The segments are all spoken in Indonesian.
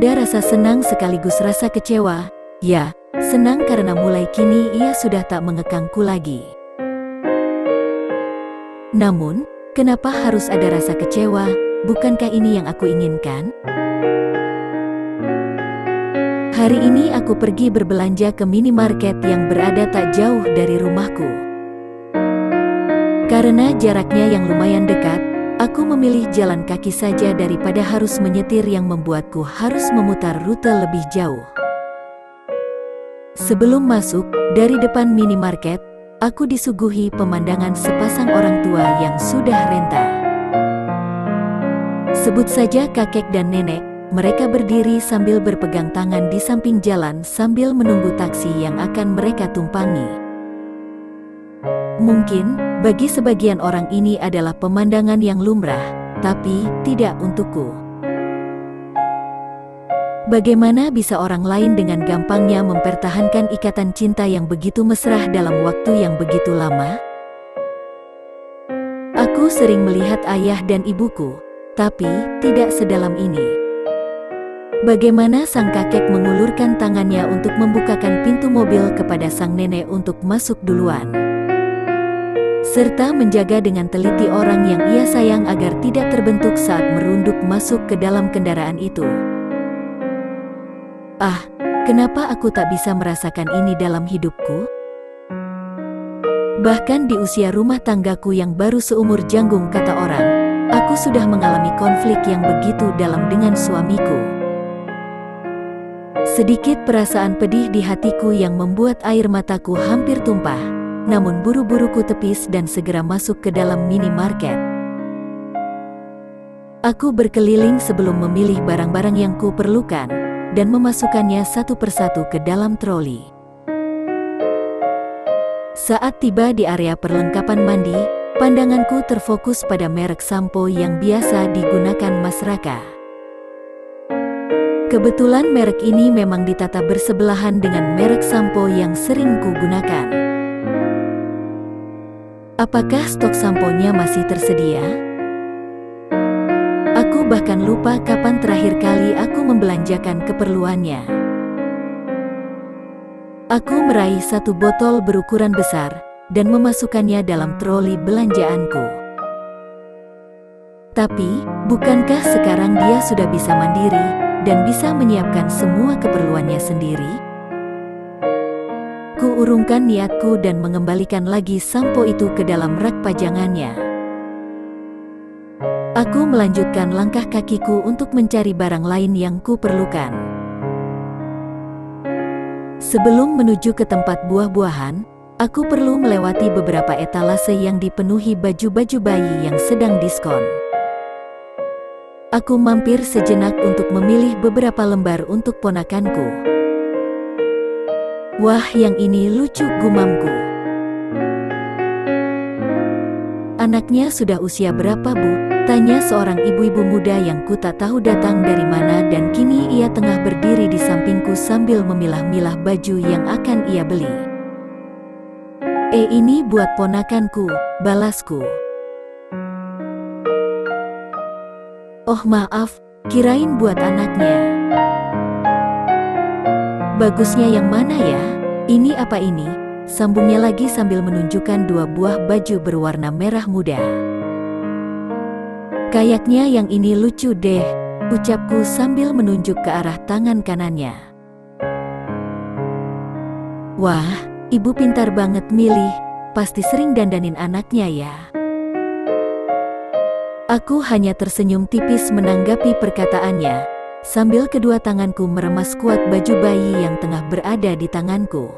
Ada rasa senang sekaligus rasa kecewa. Ya, senang karena mulai kini ia sudah tak mengekangku lagi. Namun, kenapa harus ada rasa kecewa? Bukankah ini yang aku inginkan? Hari ini aku pergi berbelanja ke minimarket yang berada tak jauh dari rumahku. Karena jaraknya yang lumayan dekat, aku memilih jalan kaki saja daripada harus menyetir yang membuatku harus memutar rute lebih jauh. Sebelum masuk, dari depan minimarket, aku disuguhi pemandangan sepasang orang tua yang sudah renta. Sebut saja kakek dan nenek, mereka berdiri sambil berpegang tangan di samping jalan sambil menunggu taksi yang akan mereka tumpangi. Mungkin, bagi sebagian orang ini adalah pemandangan yang lumrah, tapi tidak untukku. Bagaimana bisa orang lain dengan gampangnya mempertahankan ikatan cinta yang begitu mesra dalam waktu yang begitu lama? Aku sering melihat ayah dan ibuku, tapi tidak sedalam ini. Bagaimana sang kakek mengulurkan tangannya untuk membukakan pintu mobil kepada sang nenek untuk masuk duluan, serta menjaga dengan teliti orang yang ia sayang agar tidak terbentuk saat merunduk masuk ke dalam kendaraan itu. Ah, kenapa aku tak bisa merasakan ini dalam hidupku? Bahkan di usia rumah tanggaku yang baru seumur janggung kata orang, aku sudah mengalami konflik yang begitu dalam dengan suamiku. Sedikit perasaan pedih di hatiku yang membuat air mataku hampir tumpah. Namun buru-buru ku tepis dan segera masuk ke dalam minimarket. Aku berkeliling sebelum memilih barang-barang yang ku perlukan, dan memasukkannya satu persatu ke dalam troli. Saat tiba di area perlengkapan mandi, pandanganku terfokus pada merek sampo yang biasa digunakan Mas Raka. Kebetulan merek ini memang ditata bersebelahan dengan merek sampo yang sering ku gunakan. Apakah stok samponya masih tersedia? Aku bahkan lupa kapan terakhir kali aku membelanjakan keperluannya. Aku meraih satu botol berukuran besar dan memasukkannya dalam troli belanjaanku. Tapi, bukankah sekarang dia sudah bisa mandiri dan bisa menyiapkan semua keperluannya sendiri? Ku urungkan niatku dan mengembalikan lagi sampo itu ke dalam rak pajangannya. Aku melanjutkan langkah kakiku untuk mencari barang lain yang ku perlukan. Sebelum menuju ke tempat buah-buahan, aku perlu melewati beberapa etalase yang dipenuhi baju-baju bayi yang sedang diskon. Aku mampir sejenak untuk memilih beberapa lembar untuk ponakanku. Wah, yang ini lucu, gumamku. Anaknya sudah usia berapa, Bu? Tanya seorang ibu-ibu muda yang ku tak tahu datang dari mana dan kini ia tengah berdiri di sampingku sambil memilah-milah baju yang akan ia beli. Ini buat ponakanku, balasku. Oh maaf, kirain buat anaknya. Bagusnya yang mana ya? Ini apa ini? Sambungnya lagi sambil menunjukkan dua buah baju berwarna merah muda. Kayaknya yang ini lucu deh, ucapku sambil menunjuk ke arah tangan kanannya. Wah, ibu pintar banget milih, pasti sering dandanin anaknya ya. Aku hanya tersenyum tipis menanggapi perkataannya, sambil kedua tanganku meremas kuat baju bayi yang tengah berada di tanganku.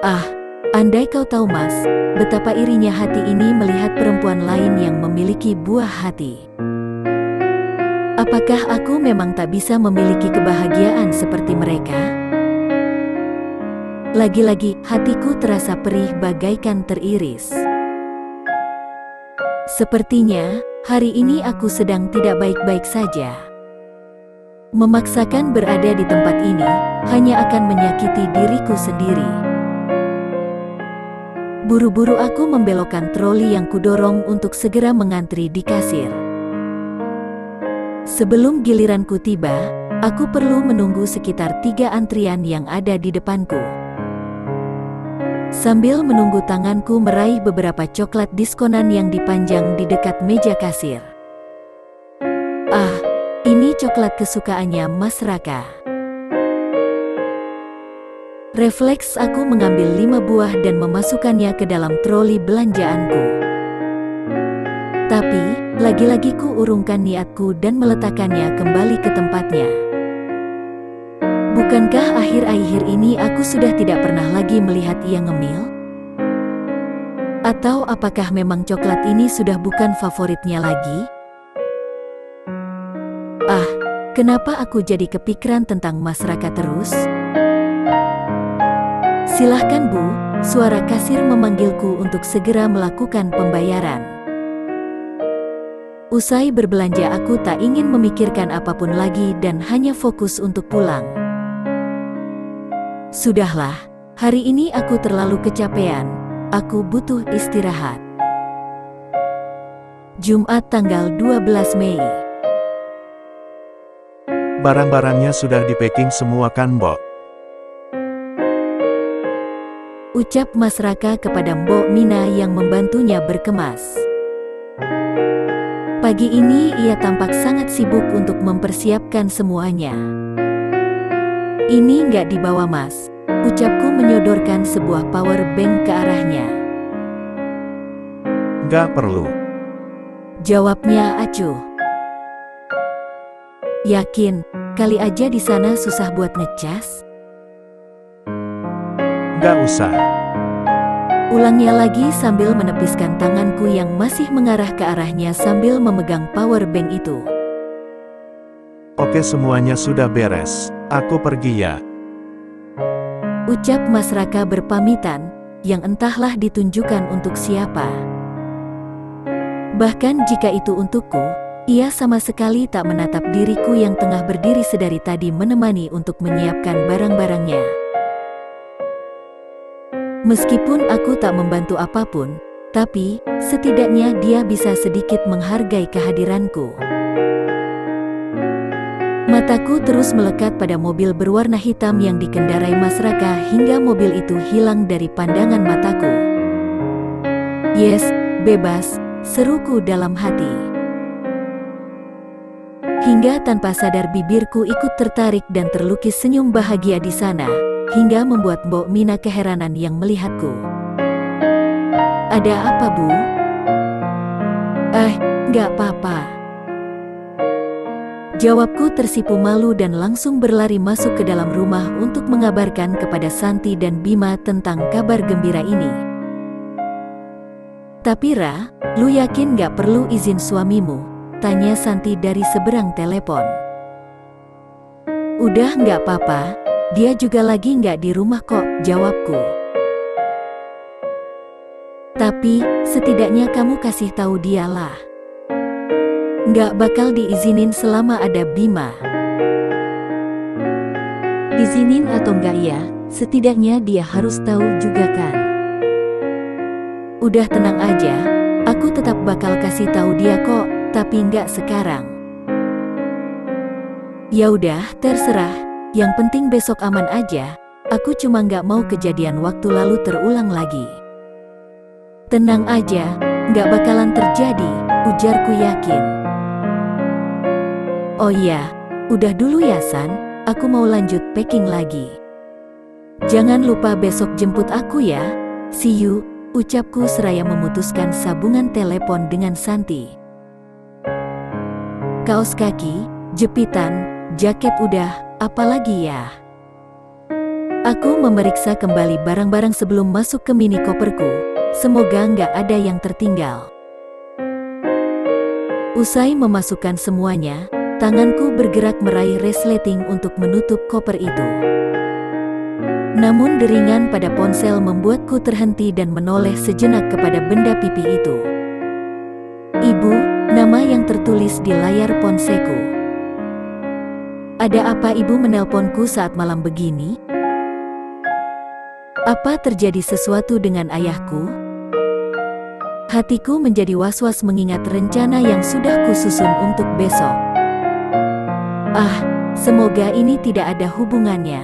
Ah, andai kau tahu Mas, betapa irinya hati ini melihat perempuan lain yang memiliki buah hati. Apakah aku memang tak bisa memiliki kebahagiaan seperti mereka? Lagi-lagi, hatiku terasa perih bagaikan teriris. Sepertinya, hari ini aku sedang tidak baik-baik saja. Memaksakan berada di tempat ini, hanya akan menyakiti diriku sendiri. Buru-buru aku membelokkan troli yang kudorong untuk segera mengantri di kasir. Sebelum giliranku tiba, aku perlu menunggu sekitar 3 antrian yang ada di depanku. Sambil menunggu, tanganku meraih beberapa coklat diskonan yang dipajang di dekat meja kasir. Ah, ini coklat kesukaannya Mas Raka. Refleks aku mengambil 5 buah dan memasukkannya ke dalam troli belanjaanku. Tapi, lagi-lagi ku urungkan niatku dan meletakkannya kembali ke tempatnya. Bukankah akhir-akhir ini aku sudah tidak pernah lagi melihat ia ngemil? Atau apakah memang coklat ini sudah bukan favoritnya lagi? Ah, kenapa aku jadi kepikiran tentang Mas Raka terus? Silahkan Bu, suara kasir memanggilku untuk segera melakukan pembayaran. Usai berbelanja, aku tak ingin memikirkan apapun lagi dan hanya fokus untuk pulang. Sudahlah, hari ini aku terlalu kecapean. Aku butuh istirahat. Jumat tanggal 12 Mei. Barang-barangnya sudah di-packing semua kan, Mbok? Ucap Mas Raka kepada Mbok Mina yang membantunya berkemas. Pagi ini ia tampak sangat sibuk untuk mempersiapkan semuanya. Ini nggak dibawa Mas, ucapku menyodorkan sebuah power bank ke arahnya. Nggak perlu. Jawabnya acuh. Yakin, kali aja di sana susah buat ngecas? Nggak usah. Ulangnya lagi sambil menepiskan tanganku yang masih mengarah ke arahnya sambil memegang power bank itu. Oke, semuanya sudah beres. Aku pergi ya. Ucap Mas Raka berpamitan, yang entahlah ditunjukkan untuk siapa. Bahkan jika itu untukku, ia sama sekali tak menatap diriku yang tengah berdiri sedari tadi menemani untuk menyiapkan barang-barangnya. Meskipun aku tak membantu apapun, tapi setidaknya dia bisa sedikit menghargai kehadiranku. Mataku terus melekat pada mobil berwarna hitam yang dikendarai Mas Raka hingga mobil itu hilang dari pandangan mataku. Yes, bebas, seruku dalam hati. Hingga tanpa sadar bibirku ikut tertarik dan terlukis senyum bahagia di sana. Hingga membuat Mbok Mina keheranan yang melihatku. Ada apa, Bu? Nggak apa-apa. Jawabku tersipu malu dan langsung berlari masuk ke dalam rumah untuk mengabarkan kepada Santi dan Bima tentang kabar gembira ini. Tapi Ra, lu yakin nggak perlu izin suamimu? Tanya Santi dari seberang telepon. Udah nggak apa-apa. Dia juga lagi nggak di rumah kok, jawabku. Tapi, setidaknya kamu kasih tahu dia lah. Nggak bakal diizinin selama ada Bima. Izinin atau nggak ya, setidaknya dia harus tahu juga kan. Udah tenang aja, aku tetap bakal kasih tahu dia kok, tapi nggak sekarang. Ya udah, terserah. Yang penting besok aman aja, aku cuma nggak mau kejadian waktu lalu terulang lagi. Tenang aja, nggak bakalan terjadi, ujarku yakin. Oh iya, udah dulu ya San, aku mau lanjut packing lagi. Jangan lupa besok jemput aku ya, see you, ucapku seraya memutuskan sambungan telepon dengan Santi. Kaos kaki, jepitan, jaket udah, apalagi ya? Aku memeriksa kembali barang-barang sebelum masuk ke mini koperku. Semoga nggak ada yang tertinggal. Usai memasukkan semuanya, tanganku bergerak meraih resleting untuk menutup koper itu. Namun deringan pada ponsel membuatku terhenti dan menoleh sejenak kepada benda pipih itu. Ibu, nama yang tertulis di layar ponselku. Ada apa ibu menelponku saat malam begini? Apa terjadi sesuatu dengan ayahku? Hatiku menjadi was-was mengingat rencana yang sudah kususun untuk besok. Ah, semoga ini tidak ada hubungannya.